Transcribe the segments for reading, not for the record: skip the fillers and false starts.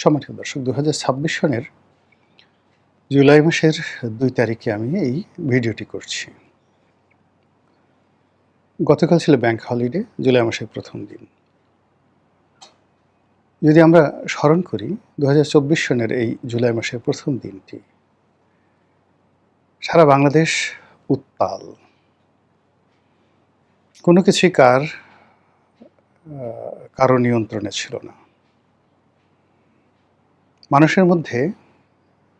সম্মানিত দর্শক, ২০২৬ সনের জুলাই মাসের ২ তারিখে আমি এই ভিডিওটি করছি। গতকাল ছিল ব্যাংক হলিডে, জুলাই মাসের ১ম দিন। যদি আমরা স্মরণ করি ২০২৪ সনের এই জুলাই মাসের ১ম দিনটি, সারা বাংলাদেশ উত্তাল। কোনো কিছুই কারো নিয়ন্ত্রণে ছিল না। মানুষের মধ্যে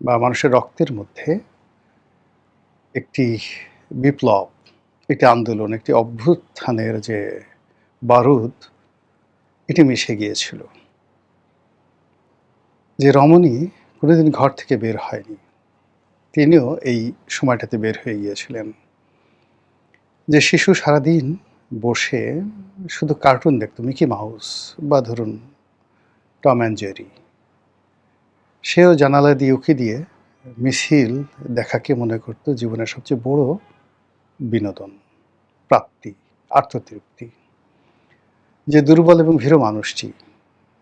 বা মানুষের রক্তের মধ্যে একটি বিপ্লব, একটি আন্দোলন, একটি অভ্যুত্থানের যে বারুদ, এটি মিশে গিয়েছিল। যে রমণী কোনোদিন ঘর থেকে বের হয়নি, তিনিও এই সময়টাতে বের হয়ে গিয়েছিলেন। যে শিশু সারাদিন বসে শুধু কার্টুন দেখত, মিকি মাউস বা ধরুন টম অ্যান্ড জেরি, সেও জানালা দিয়ে উঁকি দিয়ে মিছিল দেখাকে মনে করত জীবনের সবচেয়ে বড় বিনোদন, প্রাপ্তি, আত্মতৃপ্তি। যে দুর্বল এবং ভীরু মানুষটি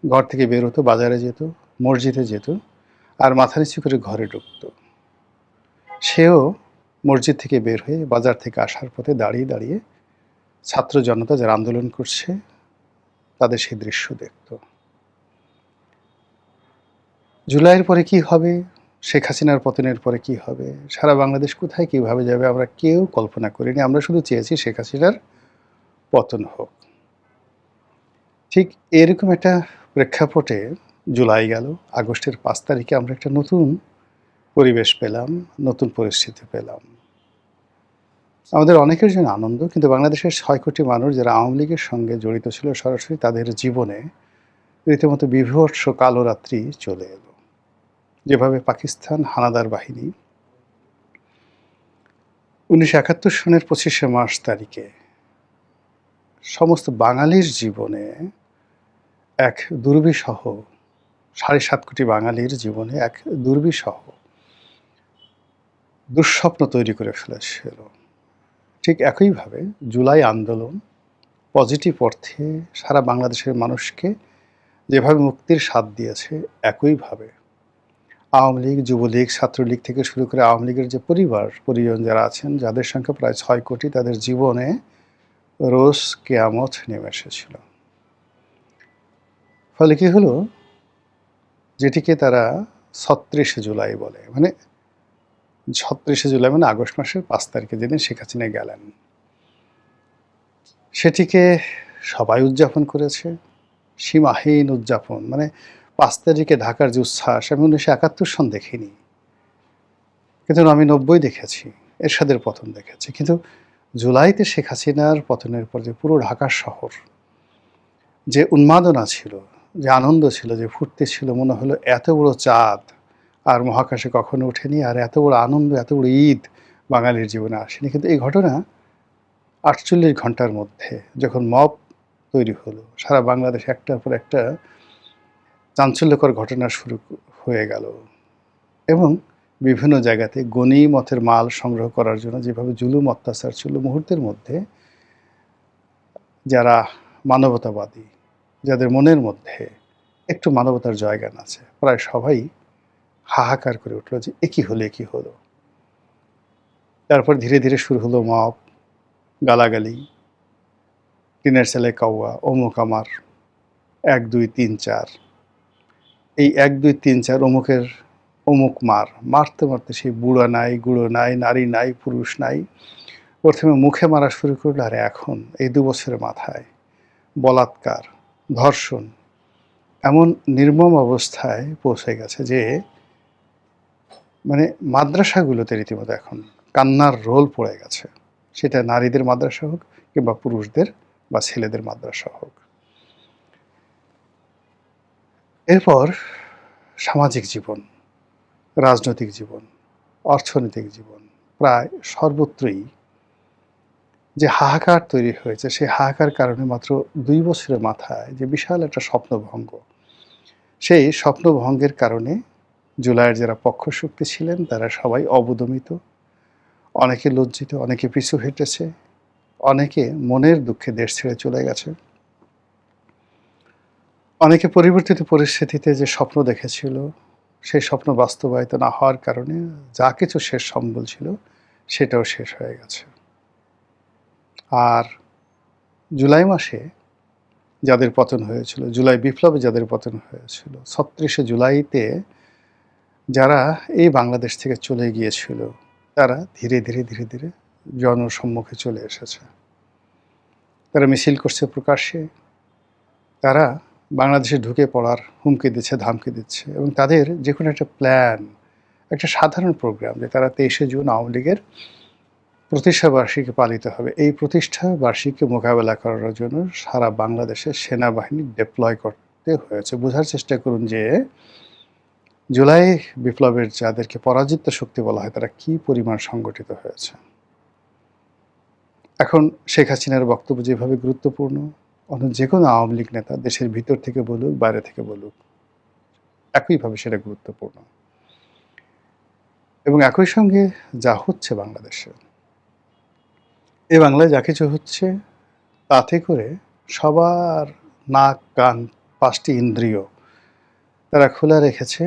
ঘর থেকে বের হতো, বাজারে যেত, মসজিদে যেত, আর মাথা নিচু করে ঘরে ঢুকত, সেও মসজিদ থেকে বের হয়ে বাজার থেকে আসার পথে দাঁড়িয়ে দাঁড়িয়ে ছাত্র জনতা যারা আন্দোলন করছে তাদের সেই দৃশ্য দেখত। জুলাইয়ের পরে কি হবে, শেখ হাসিনার পতনের পরে কি হবে, সারা বাংলাদেশ কোথায় কীভাবে যাবে, আমরা কেউ কল্পনা করিনি। আমরা শুধু চেয়েছি শেখ হাসিনার পতন হোক। ঠিক এরকম একটা প্রেক্ষাপটে জুলাই গেল, আগস্টের ৫ তারিখে আমরা একটা নতুন পরিবেশ পেলাম, নতুন পরিস্থিতি পেলাম। আমাদের অনেকের জন্য আনন্দ, কিন্তু বাংলাদেশের ৬ কোটি মানুষ যারা আওয়ামী লীগের সঙ্গে জড়িত ছিল সরাসরি, তাদের জীবনে রীতিমতো বীভৎস কালো রাত্রি চলে এলো। যেভাবে পাকিস্তান হানাদার বাহিনী ১৯৭১ সনের ২৫শে মার্চ তারিখে সমস্ত বাঙালির জীবনে এক দুর্বিষহ, ৭.৫ কোটি বাঙালির জীবনে এক দুর্বিষহ দুঃস্বপ্ন তৈরি করে ফেলেছিল, ঠিক একইভাবে জুলাই আন্দোলন পজিটিভ অর্থে সারা বাংলাদেশের মানুষকে যেভাবে মুক্তির স্বাদ দিয়েছে, একইভাবে আওয়ামী লীগ, যুবলীগ, ছাত্রলীগ থেকে শুরু করে আওয়ামী লীগের যে পরিজন যারা আছেন, যাদের সংখ্যা প্রায় ৬ কোটি, তাদের জীবনে রোজ কেয়ামত নেমে এসেছিল। ফলে কি হলো, যেটিকে তারা ৩৬শে জুলাই বলে, মানে ৩৬শে জুলাই মানে আগস্ট মাসের ৫ তারিখে যেদিন শেখ হাসিনা গেলেন, সেটিকে সবাই উদযাপন করেছে, সীমাহীন উদযাপন। মানে ৫ তারিখে ঢাকার যে উচ্ছ্বাস, আমি ১৯৭১ সন দেখিনি, কিন্তু আমি ৯০ দেখেছি, এরশাদের পতন দেখেছি। কিন্তু জুলাইতে শেখ হাসিনার পতনের পর যে পুরো ঢাকার শহর যে উন্মাদনা ছিল, যে আনন্দ ছিল, যে ফুর্তি ছিল, মনে হলো এত বড় চাঁদ আর মহাকাশে কখনো ওঠেনি, আর এত বড় আনন্দ, এত বড় ঈদ বাঙালির জীবনে আসেনি। কিন্তু এই ঘটনা ৪৮ ঘন্টার মধ্যে যখন মব তৈরি হলো, সারা বাংলাদেশ একটার পর একটা চাঞ্চল্যকর ঘটনা শুরু হয়ে গেল, এবং বিভিন্ন জায়গাতে গনিমতের মাল সংগ্রহ করার জন্য যেভাবে জুলুম অত্যাচার ছিল, মুহূর্তের মধ্যে যারা মানবতাবাদী, যাদের মনের মধ্যে একটু মানবতার জায়গা আছে, প্রায় সবাই হাহাকার করে উঠল যে এ কী হলো, এ কী হলো। তারপর ধীরে ধীরে শুরু হলো মব, গালাগালি, টিনের ছেলে কাউয়া, অমুক আমার, ১ ২ ৩ ৪। এই ১ ২ ৩ ৪ অমুকের অমুক মারতে মারতে সেই বুড়া নাই, গুঁড়ো নাই, নারী নাই, পুরুষ নাই। প্রথমে মুখে মারা শুরু করলো, আর এখন এই ২ বছরের মাথায় বলাৎকার, ধর্ষণ, এমন নির্মম অবস্থায় পৌঁছে গেছে যে মানে মাদ্রাসাগুলোতে রীতিমতো এখন কান্নার রোল পড়ে গেছে, সেটা নারীদের মাদ্রাসা হোক কিংবা পুরুষদের বা ছেলেদের মাদ্রাসা হোক। এরপর সামাজিক জীবন, রাজনৈতিক জীবন, অর্থনৈতিক জীবন, প্রায় সর্বত্রই যে হাহাকার তৈরি হয়েছে, সেই হাহাকার কারণে মাত্র ২ বছরের মাথায় যে বিশাল একটা স্বপ্নভঙ্গ, সেই স্বপ্নভঙ্গের কারণে জুলাইয়ের যারা পক্ষশক্তি ছিলেন তারা সবাই অবদমিত, অনেকে লজ্জিত, অনেকে পিছু হেঁটেছে, অনেকে মনের দুঃখে দেশ ছেড়ে চলে গেছে। অনেকে পরিবর্তিত পরিস্থিতিতে যে স্বপ্ন দেখেছিল, সেই স্বপ্ন বাস্তবায়িত না হওয়ার কারণে যা কিছু শেষ সম্বল ছিল, সেটাও শেষ হয়ে গেছে। আর জুলাই মাসে যাদের পতন হয়েছিল, জুলাই বিপ্লবে যাদের পতন হয়েছিল, ৩৬শে জুলাইতে যারা এই বাংলাদেশ থেকে চলে গিয়েছিল, তারা ধীরে ধীরে ধীরে ধীরে জনসম্মুখে চলে এসেছে। তারা মিছিল করছে প্রকাশ্যে, তারা বাংলাদেশে ঢুকে পড়ার হুমকি দিচ্ছে, ধামকি দিচ্ছে, এবং তাদের যে কোনো একটা প্ল্যান, একটা সাধারণ প্রোগ্রাম যে তারা ২৩শে জুন আওয়ামী লীগের প্রতিষ্ঠা বার্ষিকী পালিত হবে, এই প্রতিষ্ঠা বার্ষিকী মোকাবেলা করার জন্য সারা বাংলাদেশে সেনাবাহিনী ডিপ্লয় করতে হয়েছে। বোঝার চেষ্টা করুন যে জুলাই বিপ্লবের যাদেরকে পরাজিত শক্তি বলা হয়, তারা কি পরিমাণ সংগঠিত হয়েছে। এখন শেখ হাসিনার বক্তব্য যেভাবে গুরুত্বপূর্ণ, অন্য যে কোনো আওয়ামী লীগ নেতা দেশের ভিতর থেকে বলুক, বাইরে থেকে বলুক, একইভাবে সেটা গুরুত্বপূর্ণ। এবং একই সঙ্গে যা হচ্ছে বাংলাদেশে, এই বাংলায় যা কিছু হচ্ছে, তাতে করে সবার নাক, কান, ৫টি ইন্দ্রিয় তারা খোলা রেখেছে।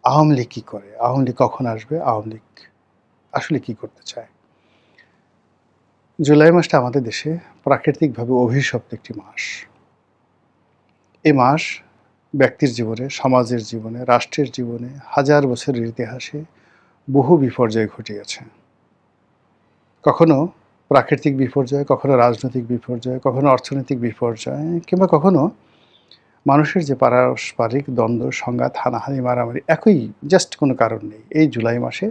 আওয়ামী লীগ কী করে, আওয়ামী লীগ কখন আসবে, আওয়ামী লীগ আসলে কী করতে চায়। জুলাই মাসটা আমাদের দেশে প্রাকৃতিকভাবে অভিশপ্ত একটি মাস। এই মাস ব্যক্তির জীবনে, সমাজের জীবনে, রাষ্ট্রের জীবনে হাজার বছরের ইতিহাসে বহু বিপর্যয় ঘটিয়েছে। কখনো প্রাকৃতিক বিপর্যয়, কখনো রাজনৈতিক বিপর্যয়, কখনো অর্থনৈতিক বিপর্যয়, কিংবা কখনো মানুষের যে পারস্পরিক দ্বন্দ্ব, সংঘাত, হানাহানি, মারামারি, একই জাস্ট কোনো কারণ নেই। এই জুলাই মাসে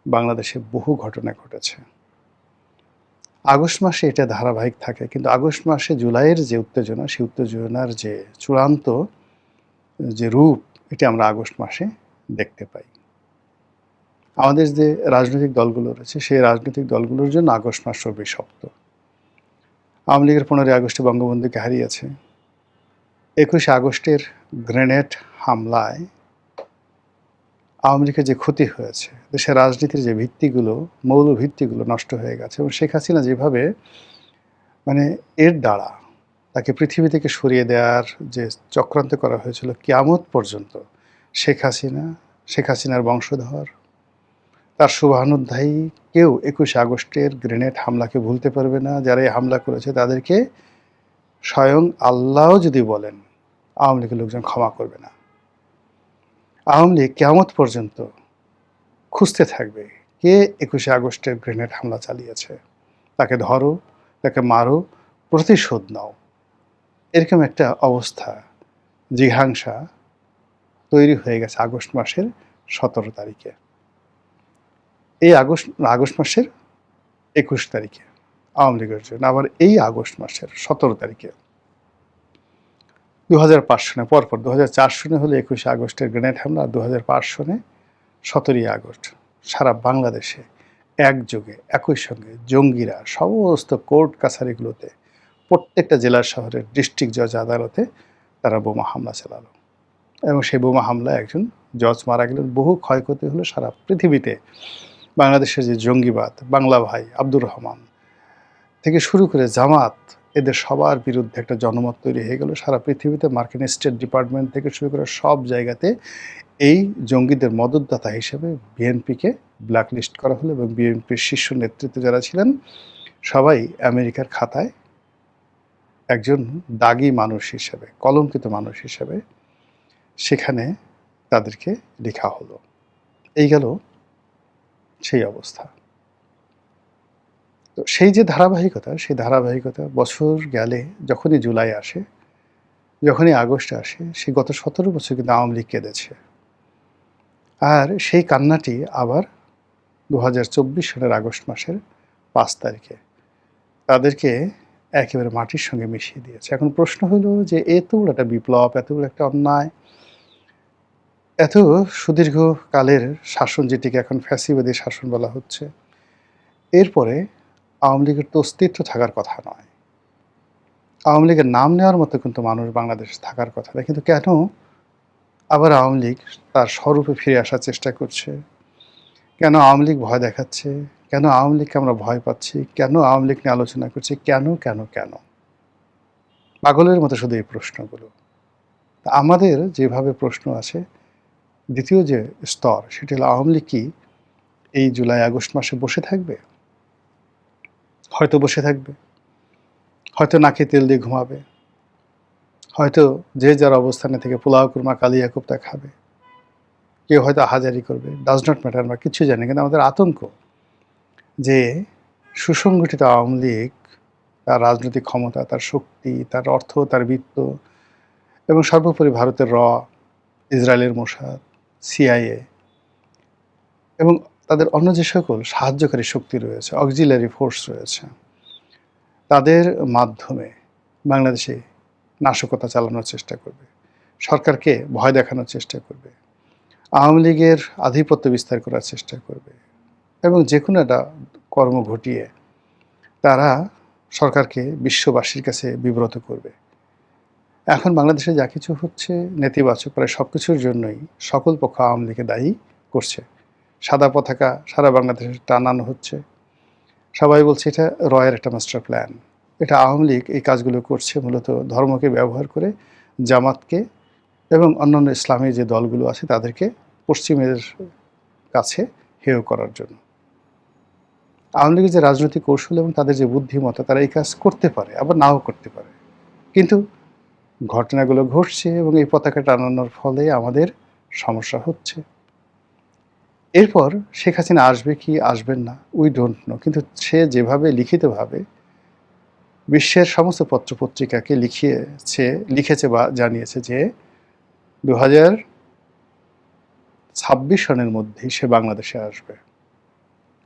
বাংলাদেশে বহু ঘটনা ঘটেছে। আগস্ট মাসে এটা ধারাবাহিক থাকে, কিন্তু আগস্ট মাসে জুলাইয়ের যে উত্তেজনা, সেই উত্তেজনার যে চূড়ান্ত যে রূপ, এটি আমরা আগস্ট মাসে দেখতে পাই। আমাদের যে রাজনৈতিক দলগুলো রয়েছে, সেই রাজনৈতিক দলগুলোর জন্য আগস্ট মাস অভিশপ্ত। আওয়ামী লীগের 15ই আগস্টে বঙ্গবন্ধুকে হারিয়েছে। 21শে আগস্টের গ্রেনেড হামলায় আওয়ামী লীগের যে ক্ষতি হয়েছে, দেশের রাজনীতির যে ভিত্তিগুলো, মৌল ভিত্তিগুলো নষ্ট হয়ে গেছে, এবং শেখ হাসিনা যেভাবে মানে এর দ্বারা তাকে পৃথিবী থেকে সরিয়ে দেওয়ার যে চক্রান্ত করা হয়েছিল কিয়ামত পর্যন্ত, শেখ হাসিনার বংশধর, তার শুভানুধ্যায়ী কেউ 21শে আগস্টের গ্রেনেড হামলাকে ভুলতে পারবে না। যারা এই হামলা করেছে তাদেরকে স্বয়ং আল্লাহও যদি বলেন, আওয়ামী লীগের লোকজন ক্ষমা করবে না। আওয়ামী লীগ কিয়ামত পর্যন্ত খুঁজতে থাকবে কে 21শে আগস্টের গ্রেনেড হামলা চালিয়েছে, তাকে ধরো, তাকে মারো, প্রতিশোধ নাও। এরকম একটা অবস্থা, জিঘাংসা তৈরি হয়ে গেছে আগস্ট মাসের 17 তারিখে। এই আগস্ট মাসের 21 তারিখে আওয়ামী লীগের জন্য, আবার এই আগস্ট মাসের 17 তারিখে 2005 সনে, পরপর 2004 সনে হলো 21শে আগস্টের গ্রেনেড হামলা, আর 2005 সনে 17ই আগস্ট সারা বাংলাদেশে একযোগে একই সঙ্গে জঙ্গিরা সমস্ত কোর্ট কাছারিগুলোতে, প্রত্যেকটা জেলার শহরের ডিস্ট্রিক্ট জজ আদালতে তারা বোমা হামলা চালালো, এবং সেই বোমা হামলায় একজন জজ মারা গেলেন। বহু ক্ষয়ক্ষতি হলো সারা পৃথিবীতে। বাংলাদেশের যে জঙ্গিবাদ, বাংলা ভাই, আব্দুর রহমান থেকে শুরু করে জামাত, এদের সবার বিরুদ্ধে একটা জনমত তৈরি হয়ে গেল সারা পৃথিবীতে। মার্কিন স্টেট ডিপার্টমেন্ট থেকে শুরু করে সব জায়গাতে এই জঙ্গিদের মদতদাতা হিসেবে বিএনপিকে ব্ল্যাকলিস্ট করা হলো, এবং বিএনপির শীর্ষ নেতৃত্বে যারা ছিলেন সবাই আমেরিকার খাতায় একজন দাগী মানুষ হিসেবে, কলঙ্কিত মানুষ হিসেবে সেখানে তাদেরকে লেখা হলো। এই গেল সেই অবস্থা। তো সেই যে ধারাবাহিকতা, সেই ধারাবাহিকতা বছর গেলে, যখনই জুলাই আসে, যখনই আগস্ট আসে, সেই গত 17 বছর কিন্তু আওয়ামী লীগ কেঁদেছে। আর সেই কান্নাটি আবার 2024 সালের আগস্ট মাসের 5 তারিখে তাদেরকে একেবারে মাটির সঙ্গে মিশিয়ে দিয়েছে। এখন প্রশ্ন হলো যে এত বড় একটা বিপ্লব, এত বড় একটা অন্যায়, এত সুদীর্ঘকালের শাসন, যেটিকে এখন ফ্যাসিবাদী শাসন বলা হচ্ছে, এরপরে আওয়ামী লীগের তো অস্তিত্ব থাকার কথা নয়, আওয়ামী লীগের নাম নেওয়ার মতো কিন্তু মানুষ বাংলাদেশে থাকার কথা নয়, কিন্তু কেন আবার আওয়ামী লীগ তার স্বরূপে ফিরে আসার চেষ্টা করছে? কেন আওয়ামী লীগ ভয় দেখাচ্ছে? কেন আওয়ামী লীগকে আমরা ভয় পাচ্ছি? কেন আওয়ামী লীগ নিয়ে আলোচনা করছি? কেন কেন কেন? পাগলের মতো শুধু এই প্রশ্নগুলো। তা আমাদের যেভাবে প্রশ্ন আছে, দ্বিতীয় যে স্তর সেটি হলো আওয়ামী লীগ কি এই জুলাই আগস্ট মাসে বসে থাকবে? হয়তো বসে থাকবে, হয়তো নাকে তেল দিয়ে ঘুমাবে, হয়তো যে যার অবস্থানে থেকে পোলাও কুরমা কালিয়া কোপ্তা খাবে, কেউ হয়তো আহাজারি করবে, ডাজ নট ম্যাটার, আমরা কিচ্ছু জানি। কিন্তু আমাদের আতঙ্ক যে সুসংগঠিত আওয়ামী লীগ তার রাজনৈতিক ক্ষমতা, তার শক্তি, তার অর্থ, তার বিত্ত এবং সর্বোপরি ভারতের ইসরায়েলের মোসাদ, সিআইএ এবং তাদের অন্য যে সকল সাহায্যকারী শক্তি রয়েছে, অক্সিলারি ফোর্স রয়েছে, তাদের মাধ্যমে বাংলাদেশে নাশকতা চালানোর চেষ্টা করবে, সরকারকে ভয় দেখানোর চেষ্টা করবে, আওয়ামী লীগের আধিপত্য বিস্তার করার চেষ্টা করবে এবং যে কোনো একটা কর্ম ঘটিয়ে তারা সরকারকে বিশ্ববাসীর কাছে বিব্রত করবে। এখন বাংলাদেশে যা কিছু হচ্ছে নেতিবাচক, প্রায় সব কিছুর জন্যই সকল পক্ষ আওয়ামী লীগকে দায়ী করছে। সাদা পতাকা সারা বাংলাদেশে টানানো হচ্ছে, সবাই বলছে এটা রয়ের একটা মাস্টার প্ল্যান। এটা আওয়ামী লীগ এই কাজগুলো করছে মূলত ধর্মকে ব্যবহার করে, জামাতকে এবং অন্যান্য ইসলামী যে দলগুলো আছে তাদেরকে পশ্চিমের কাছে হেয় করার জন্য। আওয়ামী লীগের যে রাজনৈতিক কৌশল এবং তাদের যে বুদ্ধিমত্তা, তারা এই কাজ করতে পারে, আবার নাও করতে পারে। কিন্তু ঘটনাগুলো ঘটছে এবং এই পতাকা টানানোর ফলে আমাদের সমস্যা হচ্ছে। এরপর শেখ হাসিনা আসবে কি আসবেন না, উই ডোন্ট নো। কিন্তু সে যেভাবে লিখিতভাবে বিশ্বের সমস্ত পত্রপত্রিকাকে লিখেছে বা জানিয়েছে যে 2026 সনের মধ্যেই সে বাংলাদেশে আসবে,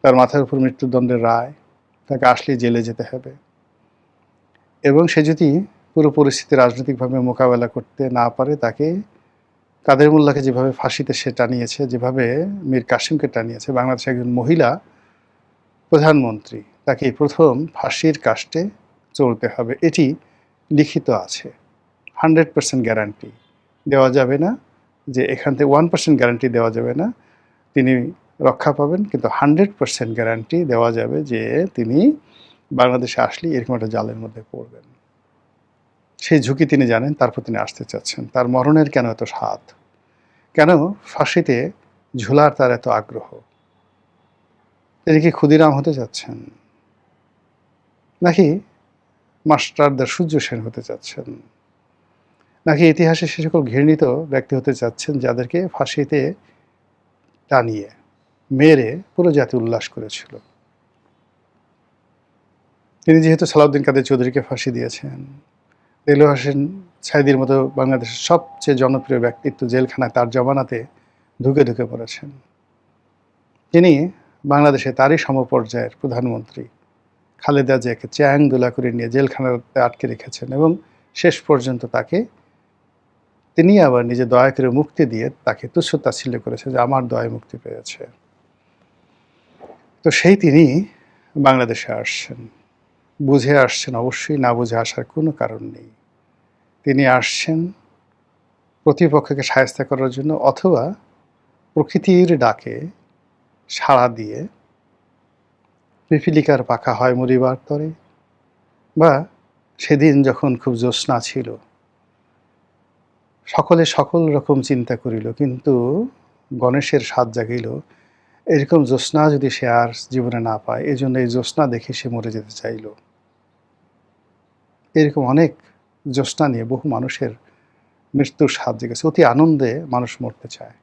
তার মাথার উপর মৃত্যুদণ্ডের রায়, তাকে আসলেই জেলে যেতে হবে এবং সে যদি পুরো পরিস্থিতি রাজনৈতিকভাবে মোকাবেলা করতে না পারে, তাকে কাদের মোল্লাকে যেভাবে ফাঁসিতে সে টানিয়েছে, যেভাবে মীর কাসিমকে টানিয়েছে, বাংলাদেশের একজন মহিলা প্রধানমন্ত্রী, তাকে প্রথম ফাঁসির কাস্টে চলতে হবে। এটি লিখিত আছে। 100% গ্যারান্টি দেওয়া যাবে না যে এখান থেকে 1% গ্যারান্টি দেওয়া যাবে না তিনি রক্ষা পাবেন, কিন্তু 100% গ্যারান্টি দেওয়া যাবে যে তিনি বাংলাদেশে আসলে এরকম একটা জালের মধ্যে পড়বেন। সেই ঝুঁকি তিনি জানেন, তারপর তিনি আসতে চাচ্ছেন। তার মরণের কেন এত স্বাদ, কেন ফাঁসিতে ঝুলার তার এত আগ্রহ? তিনি কি ক্ষুদিরাম হতে চাচ্ছেন, নাকি মাস্টারদার সূর্য সেন হতে চাচ্ছেন, নাকি ইতিহাসে সে সকল ঘৃণিত ব্যক্তি হতে চাচ্ছেন যাদেরকে ফাঁসিতে টানিয়ে মেরে পুরো জাতি উল্লাস করেছিল? তিনি যেহেতু সালাউদ্দিন কাদের চৌধুরীকে ফাঁসি দিয়েছেন, দেলোয়ার হোসেন সাঈদীর মতো বাংলাদেশের সবচেয়ে জনপ্রিয় ব্যক্তিত্ব জেলখানায় তার জমানাতে ঢুকে ঢুকে পড়েছেন, তিনি বাংলাদেশে তারই সমপর্যায়ের প্রধানমন্ত্রী খালেদা জিয়াকে চ্যাং দোলা করে নিয়ে জেলখানাতে আটকে রেখেছেন এবং শেষ পর্যন্ত তাকে তিনি আবার নিজে দয়া করে মুক্তি দিয়ে তাকে তুচ্ছ তাচ্ছিল্য করেছে যে আমার দয়ায় মুক্তি পেয়েছে। তো সেই তিনি বাংলাদেশে আসছেন, বুঝে আসছেন অবশ্যই, না বুঝে আসার কোনো কারণ নেই। তিনি আসছেন প্রতিপক্ষকে শায়েস্তা করার জন্য, অথবা প্রকৃতির ডাকে সাড়া দিয়ে পিপীলিকার পাখা হয় মরিবার তরে, বা সেদিন যখন খুব জ্যোৎস্না ছিল, সকলে সকল রকম চিন্তা করিল কিন্তু গণেশের স্বাদ জাগিল, এরকম জ্যোৎস্না যদি সে আর জীবনে না পায়, এই জন্য এই জ্যোৎস্না দেখে সে মরে যেতে চাইল। এরকম অনেক জ্যোৎস্না নিয়ে বহু মানুষের মৃত্যুর স্বাদ জেগেছে, অতি আনন্দে মানুষ মরতে চায়।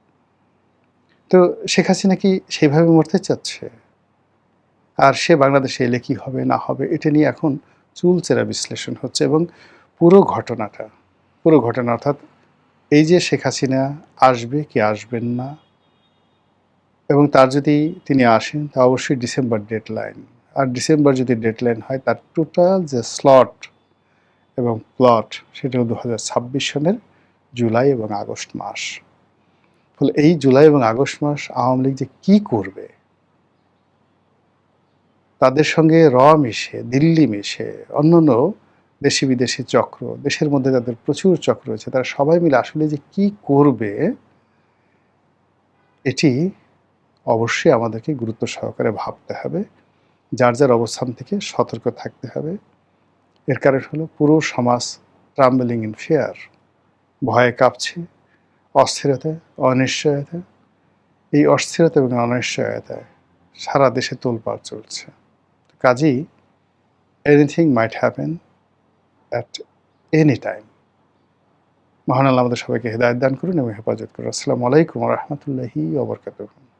তো শেখ হাসিনা কি সেইভাবে মরতে চাচ্ছে? আর সে বাংলাদেশে এলে কি হবে না হবে, এটা নিয়ে এখন চুলচেরা বিশ্লেষণ হচ্ছে। এবং পুরো ঘটনা অর্থাৎ এই যে শেখ হাসিনা আসবে কি আসবেন না, এবং তার যদি তিনি আসেন তা অবশ্যই ডিসেম্বর ডেডলাইন। আর ডিসেম্বর যদি ডেডলাইন হয়, তার টোটাল যে স্লট এবং প্লট সেটা 2026 সনের জুলাই এবং আগস্ট মাস। ফলে এই জুলাই এবং আগস্ট মাস আওয়ামী লীগ যে কী করবে, তাদের সঙ্গে মিশে, দিল্লি মিশে, অন্যান্য দেশি বিদেশি চক্র, দেশের মধ্যে তাদের প্রচুর চক্র রয়েছে, তারা সবাই মিলে আসলে যে কী করবে, এটি অবশ্যই আমাদেরকে গুরুত্ব সহকারে ভাবতে হবে, যার যার অবস্থান থেকে সতর্ক থাকতে হবে। এর কারণ হলো পুরো সমাজ ট্রাম্বলিং ইন ফিয়ার। ভয়ে কাঁপছি, অস্থিরতা, অনিশ্চয়তা। এই অস্থিরতা এবং অনিশ্চয়তায় সারা দেশে তোলপাড় চলছে। কাজেই anything might happen at any time. মহান আল্লাহ আমাদের সবাইকে হেদায়েত দান করুন এবং হেফাজত করুন। আসসালামু আলাইকুম ওয়া রাহমাতুল্লাহি ওয়া বারাকাতুহু।